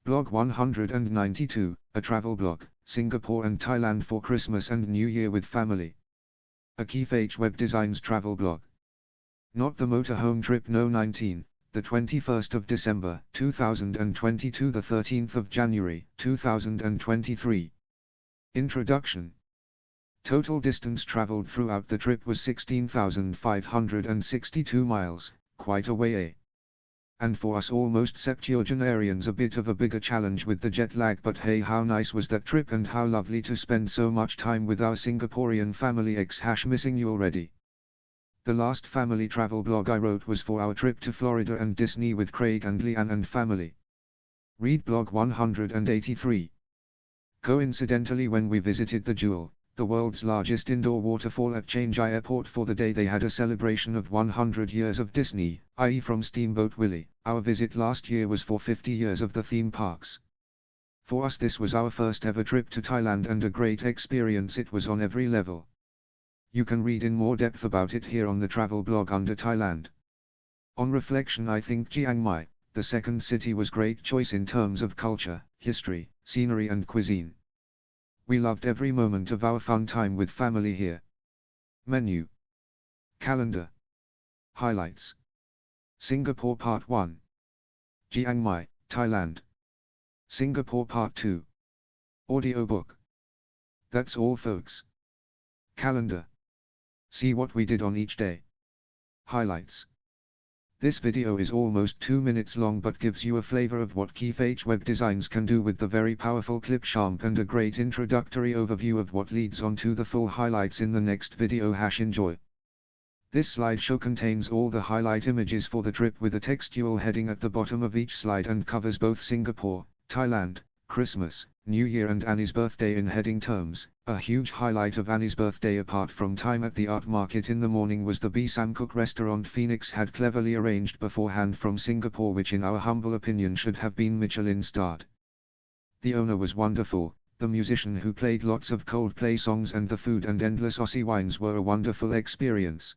Blog 192, a travel blog, Singapore and Thailand for Christmas and New Year with family. A KeefH Web Designs travel blog. Not the motorhome trip No 19, the 21st of December 2022, the 13th of January 2023. Introduction. Total distance traveled throughout the trip was 16,562 miles, quite a way. And for us almost septuagenarians a bit of a bigger challenge with the jet lag, but hey, how nice was that trip and how lovely to spend so much time with our Singaporean family. Missing you already. The last family travel blog I wrote was for our trip to Florida and Disney with Craig and Leanne and family. Read blog 183. Coincidentally, when we visited the Jewel, the world's largest indoor waterfall at Changi Airport for the day they had a celebration of 100 years of Disney, i.e. from Steamboat Willie, our visit last year was for 50 years of the theme parks. For us this was our first ever trip to Thailand and a great experience it was on every level. You can read in more depth about it here on the travel blog under Thailand. On reflection, I think Chiang Mai, the second city, was great choice in terms of culture, history, scenery and cuisine. We loved every moment of our fun time with family here. Menu. Calendar. Highlights. Singapore Part 1. Chiang Mai, Thailand. Singapore Part 2. Audiobook. That's all, folks. Calendar. See what we did on each day. Highlights. This video is almost 2 minutes long but gives you a flavor of what KeefH Web Designs can do with the very powerful Clipchamp and a great introductory overview of what leads on to the full highlights in the next video. Enjoy. This slideshow contains all the highlight images for the trip with a textual heading at the bottom of each slide and covers both Singapore, Thailand, Christmas, New Year and Annie's birthday in heading terms. A huge highlight of Annie's birthday apart from time at the art market in the morning was the B. Sam Cook restaurant Phoenix had cleverly arranged beforehand from Singapore, which in our humble opinion should have been Michelin starred. The owner was wonderful, the musician who played lots of Coldplay songs and the food and endless Aussie wines were a wonderful experience.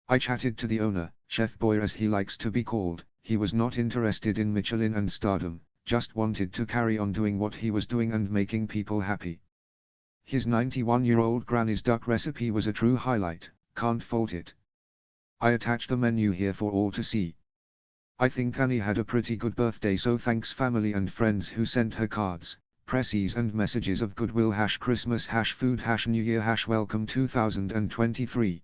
I chatted to the owner, Chef Boy as he likes to be called. He was not interested in Michelin and stardom, just wanted to carry on doing what he was doing and making people happy. His 91-year-old granny's duck recipe was a true highlight, can't fault it. I attach the menu here for all to see. I think Annie had a pretty good birthday, so thanks family and friends who sent her cards, presses and messages of goodwill. Christmas, food, New Year, welcome 2023.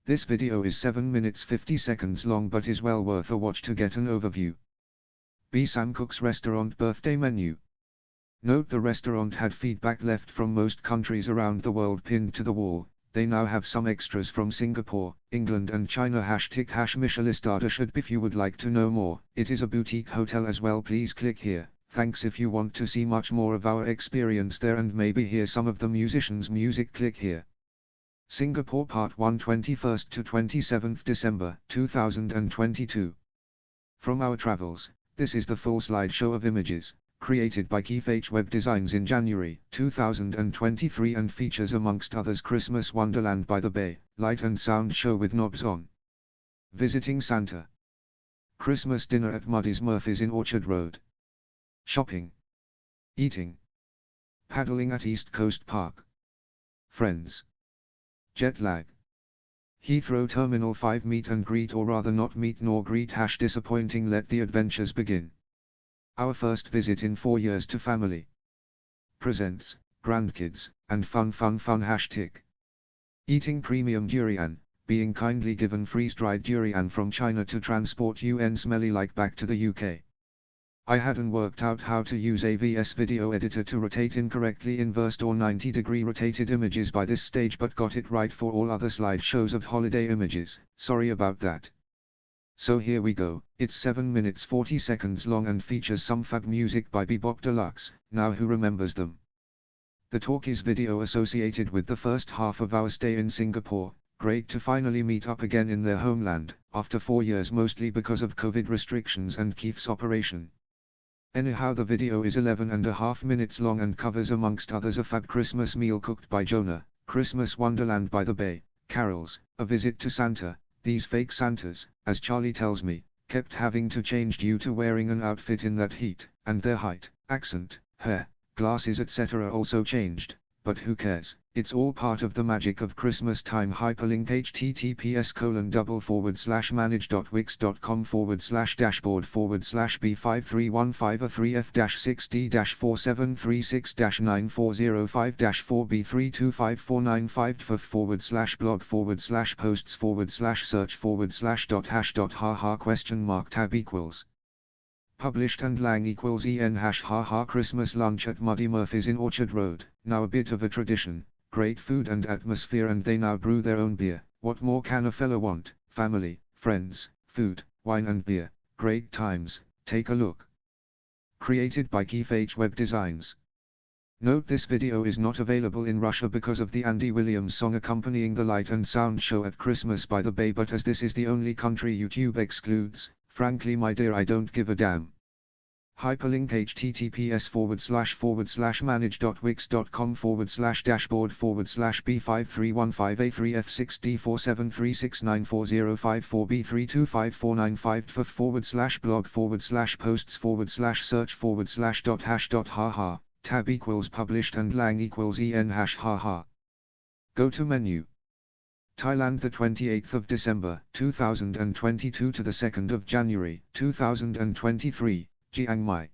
This video is 7 minutes 50 seconds long but is well worth a watch to get an overview. B. Sam Cook's restaurant birthday menu. Note the restaurant had feedback left from most countries around the world pinned to the wall. They now have some extras from Singapore, England and China. Michelin starred should. If you would like to know more, it is a boutique hotel as well. Please click here. Thanks. If you want to see much more of our experience there and maybe hear some of the musicians' music, click here. Singapore Part 1, 21st to 27th December 2022. From our travels, this is the full slideshow of images, created by KeefH Web Designs in January 2023 and features amongst others Christmas Wonderland by the Bay, light and sound show with knobs on. Visiting Santa. Christmas dinner at Muddy's Murphy's in Orchard Road. Shopping. Eating. Paddling at East Coast Park. Friends. Jet lag. Heathrow Terminal 5 meet and greet, or rather not meet nor greet. Disappointing. Let the adventures begin. Our first visit in 4 years to family. Presents, grandkids, and fun. Tick. Eating premium durian, being kindly given freeze-dried durian from China to transport smelly like back to the UK. I hadn't worked out how to use AVS video editor to rotate incorrectly inversed or 90-degree rotated images by this stage, but got it right for all other slideshows of holiday images. Sorry about that. So here we go. It's 7 minutes 40 seconds long and features some fab music by Bebop Deluxe. Now who remembers them? The talk is video associated with the first half of our stay in Singapore. Great to finally meet up again in their homeland, after 4 years mostly because of COVID restrictions and KeefH's operation. Anyhow, the video is 11.5 minutes long and covers amongst others a fab Christmas meal cooked by Jonah, Christmas Wonderland by the Bay, carols, a visit to Santa. These fake Santas, as Charlie tells me, kept having to change due to wearing an outfit in that heat. and their height, accent, hair, glasses etc. also changed, but who cares, it's all part of the magic of Christmas time. Hyperlink https://b53153473/47325495325495for/blog/forward/b53153f-6d-473694055-4b325495 tab equals published and lang equals en hash haha Christmas lunch at Muddy Murphy's in Orchard Road, now a bit of a tradition, great food and atmosphere, and they now brew their own beer. What more can a fella want? Family, friends, food, wine and beer, great times, take a look. Created by KeefH Web Designs. Note this video is not available in Russia because of the Andy Williams song accompanying the light and sound show at Christmas by the Bay, but as this is the only country YouTube excludes, frankly my dear I don't give a damn. Hyperlink https://b5315a3f6d473694054b325495for/blog/forward/posts/search/dot hash tab equals published and lang equals en hash haha. Go to menu. Thailand, the 28th of December 2022 to the 2nd of January 2023, Chiang Mai.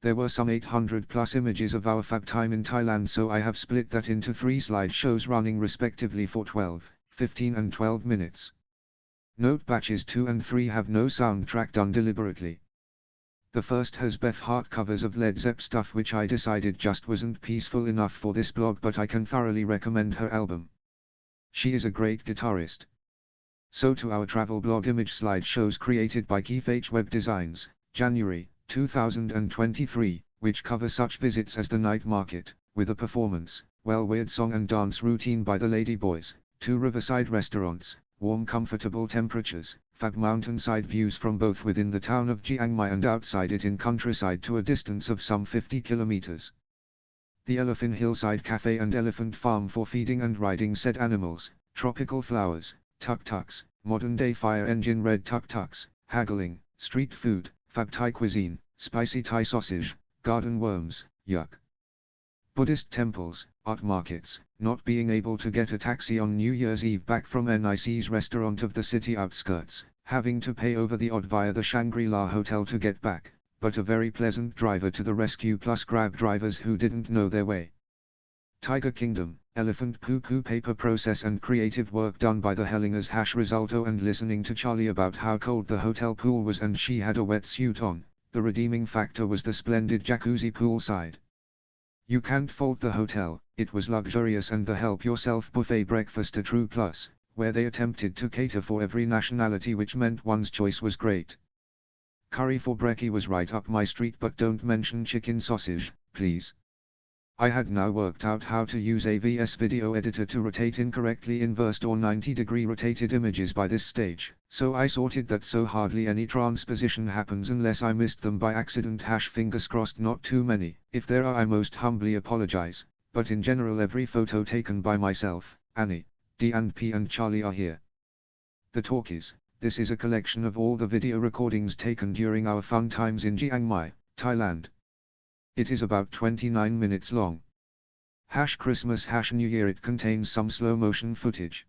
There were some 800 plus images of our fab time in Thailand, so I have split that into 3 slideshows running respectively for 12, 15 and 12 minutes. Note batches 2 and 3 have no soundtrack done deliberately. The first has Beth Hart covers of Led Zepp stuff, which I decided just wasn't peaceful enough for this blog, but I can thoroughly recommend her album. She is a great guitarist. So to our travel blog image slideshows created by KeefH Web Designs, January 2023, which cover such visits as the night market, with a performance, weird song and dance routine by the Lady Boys, 2 riverside restaurants, warm comfortable temperatures, fab mountainside views from both within the town of Chiang Mai and outside it in countryside to a distance of some 50 kilometers. The Elephant Hillside Cafe and Elephant Farm for feeding and riding said animals, tropical flowers, tuk-tuks, modern-day fire engine red tuk-tuks, haggling, street food, fab Thai cuisine, spicy Thai sausage, garden worms, yuck. Buddhist temples, art markets, not being able to get a taxi on New Year's Eve back from NIC's restaurant of the city outskirts, having to pay over the odd via the Shangri-La Hotel to get back, but a very pleasant driver to the rescue plus Grab drivers who didn't know their way. Tiger Kingdom, elephant poo-poo paper process and creative work done by the Hellingers #Risalto and listening to Charlie about how cold the hotel pool was and she had a wetsuit on. The redeeming factor was the splendid jacuzzi poolside. You can't fault the hotel, it was luxurious, and the help-yourself buffet breakfast a true plus, where they attempted to cater for every nationality, which meant one's choice was great. Curry for brekkie was right up my street, but don't mention chicken sausage, please. I had now worked out how to use a VS video editor to rotate incorrectly inversed or 90-degree rotated images by this stage, so I sorted that so hardly any transposition happens unless I missed them by accident. Fingers crossed not too many. If there are, I most humbly apologize, but in general every photo taken by myself, Annie, D and P and Charlie are here. The talk is, this is a collection of all the video recordings taken during our fun times in Chiang Mai, Thailand. It is about 29 minutes long. Christmas New Year. It contains some slow motion footage.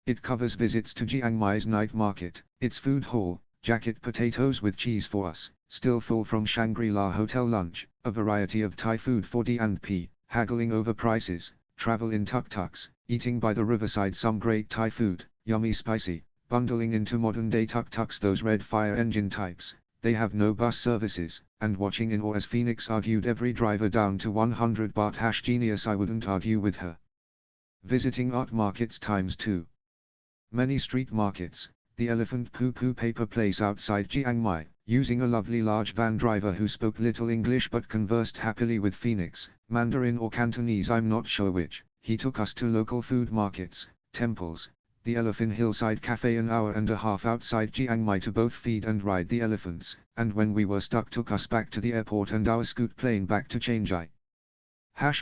It covers visits to Chiang Mai's night market, its food hall, jacket potatoes with cheese for us, still full from Shangri-La Hotel lunch, a variety of Thai food for D and P, haggling over prices, travel in tuk-tuks, eating by the riverside some great Thai food, yummy spicy, bundling into modern-day tuk-tuks, those red fire engine types. They have no bus services, and watching in awe as Phoenix argued every driver down to 100 baht. Genius, I wouldn't argue with her. Visiting art markets ×2. Many street markets, the Elephant Poo-Poo paper place outside Chiang Mai, using a lovely large van driver who spoke little English but conversed happily with Phoenix, Mandarin or Cantonese, I'm not sure which. He took us to local food markets, temples, the Elephant Hillside Cafe, an hour and a half outside Chiang Mai to both feed and ride the elephants, and when we were stuck took us back to the airport and our scoot plane back to Chiang Mai.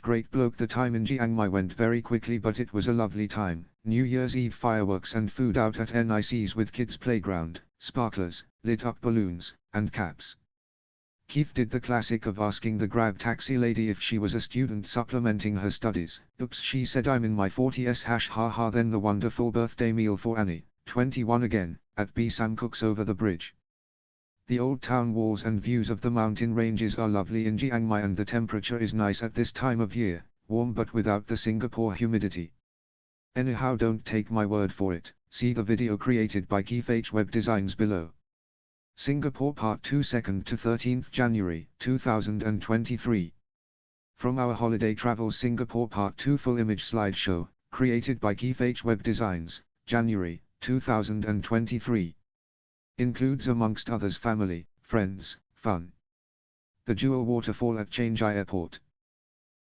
Great bloke, the time in Chiang Mai went very quickly, but it was a lovely time. New Year's Eve fireworks and food out at NIC's with kids playground, sparklers, lit up balloons, and caps. Keef did the classic of asking the Grab taxi lady if she was a student supplementing her studies. Oops, she said I'm in my 40s hash haha. Then the wonderful birthday meal for Annie, 21 again, at B. Sam Cook's over the bridge. The old town walls and views of the mountain ranges are lovely in Chiang Mai, and the temperature is nice at this time of year, warm but without the Singapore humidity. Anyhow, don't take my word for it, see the video created by KeefH Web Designs below. Singapore Part 2, 2nd to 13th January 2023. From our Holiday Travels Singapore Part 2 full image slideshow, created by KeefH Web Designs, January 2023. Includes amongst others family, friends, fun. The Jewel Waterfall at Chiang Mai Airport.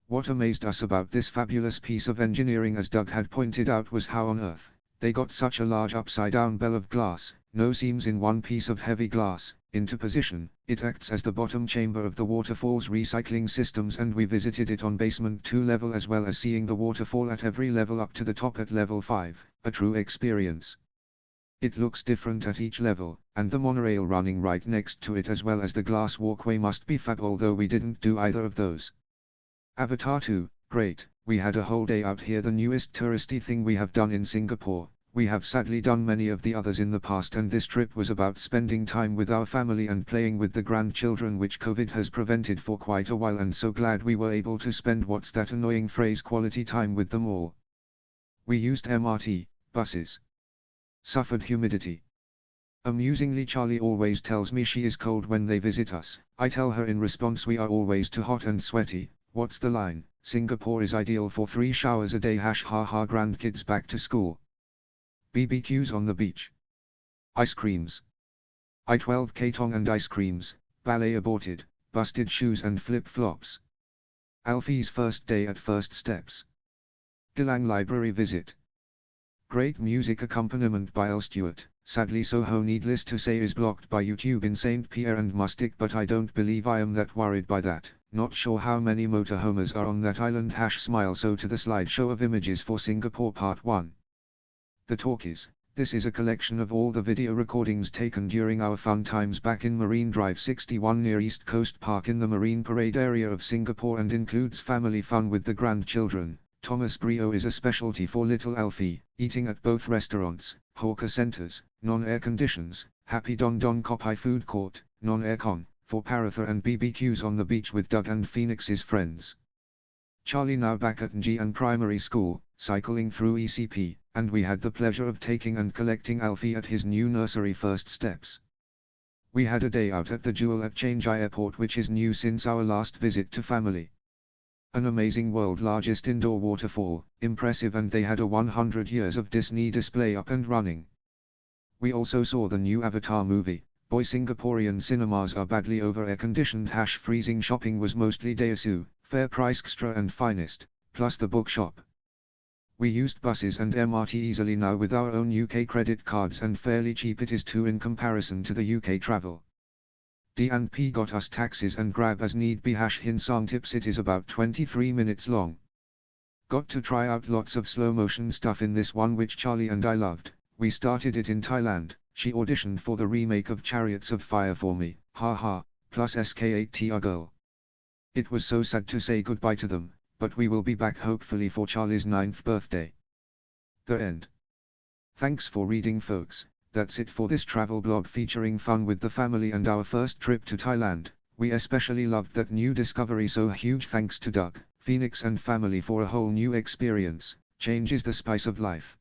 What amazed us about this fabulous piece of engineering, as Doug had pointed out, was how on earth they got such a large upside-down bell of glass, no seams in one piece of heavy glass, into position. It acts as the bottom chamber of the waterfall's recycling systems, and we visited it on basement 2 level, as well as seeing the waterfall at every level up to the top at level 5, a true experience. It looks different at each level, and the monorail running right next to it as well as the glass walkway must be fab, although we didn't do either of those. Avatar 2, great, we had a whole day out here, the newest touristy thing we have done in Singapore. We have sadly done many of the others in the past, and this trip was about spending time with our family and playing with the grandchildren, which COVID has prevented for quite a while, and so glad we were able to spend what's that annoying phrase quality time with them all. We used MRT, buses. Suffered humidity. Amusingly, Charlie always tells me she is cold when they visit us. I tell her in response we are always too hot and sweaty. What's the line? Singapore is ideal for 3 showers a day hash haha. Grandkids back to school. BBQs on the beach. Ice creams. I-12 Katong and ice creams, ballet aborted, busted shoes and flip-flops. Alfie's first day at First Steps. Gilang Library visit. Great music accompaniment by L. Stewart. Sadly Soho, needless to say, is blocked by YouTube in St. Pierre and Mustic, but I don't believe I am that worried by that. Not sure how many motorhomers are on that island hash smile. So to the slideshow of images for Singapore Part 1. The talk is, this is a collection of all the video recordings taken during our fun times back in Marine Drive 61 near East Coast Park in the Marine Parade area of Singapore, and includes family fun with the grandchildren. Thomas Brio is a specialty for little Alfie, eating at both restaurants, hawker centers, non-air conditions, Happy Don Don Kopai food court, non-aircon, for Paratha, and BBQs on the beach with Doug and Phoenix's friends. Charlie now back at Njian Primary School, cycling through ECP, and we had the pleasure of taking and collecting Alfie at his new nursery First Steps. We had a day out at the Jewel at Chiang Mai Airport, which is new since our last visit to family. An amazing world largest indoor waterfall, impressive, and they had a 100 years of Disney display up and running. We also saw the new Avatar movie. Boy, Singaporean cinemas are badly over air conditioned hash freezing. Shopping was mostly Daiso, fair price extra and finest, plus the bookshop. We used buses and MRT easily now with our own UK credit cards, and fairly cheap it is too in comparison to the UK travel. D&P got us taxis and Grab as need be hash. Hinsang tips, it is about 23 minutes long. Got to try out lots of slow motion stuff in this one, which Charlie and I loved. We started it in Thailand. She auditioned for the remake of Chariots of Fire for me, haha, plus SK8TR girl. It was so sad to say goodbye to them, but we will be back hopefully for Charlie's 9th birthday. The end. Thanks for reading, folks. That's it for this travel blog featuring fun with the family and our first trip to Thailand. We especially loved that new discovery, so huge thanks to Doug, Phoenix and family for a whole new experience. Change is the spice of life.